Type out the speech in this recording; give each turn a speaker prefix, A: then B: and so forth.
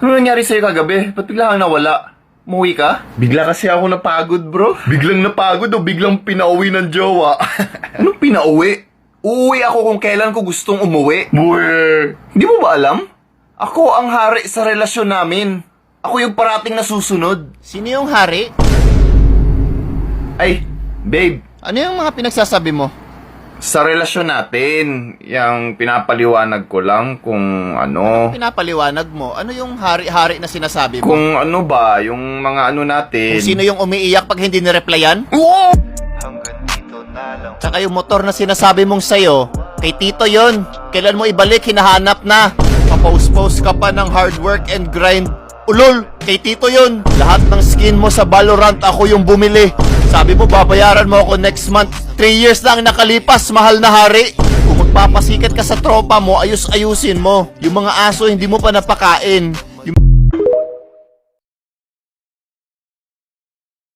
A: Ano nangyari sa'yo kagabi? Ba't bigla kang nawala? Umuwi ka? Bigla kasi ako napagod, bro. Biglang napagod o biglang pinauwi ng jowa? Anong pinauwi? Uuwi ako kung kailan ko gustong umuwi. Buwe! Hindi mo ba alam? Ako ang hari sa relasyon namin. Ako yung parating nasusunod.
B: Sino yung hari?
A: Ay, babe.
B: Ano yung mga pinagsasabi mo?
A: Sa relasyon natin, yung pinapaliwanag ko lang kung ano...
B: Pinapaliwanag mo. Ano yung hari-hari na sinasabi mo?
A: Kung ano ba, yung mga ano natin...
B: Kung sino yung umiiyak pag hindi nireplyan?
A: Wow!
B: Tsaka yung motor na sinasabi mong sayo, kay Tito yon. Kailan mo ibalik, hinahanap na. Papost-post ka pa ng hard work and grind. Ulol, kay Tito yon. Lahat ng skin mo sa Valorant, ako yung bumili. Sabi mo, babayaran mo ako next month. 3 years na ang nakalipas, mahal na hari. Kung magpapasikat ka sa tropa mo, ayus-ayusin mo. Yung mga aso, hindi mo pa napakain.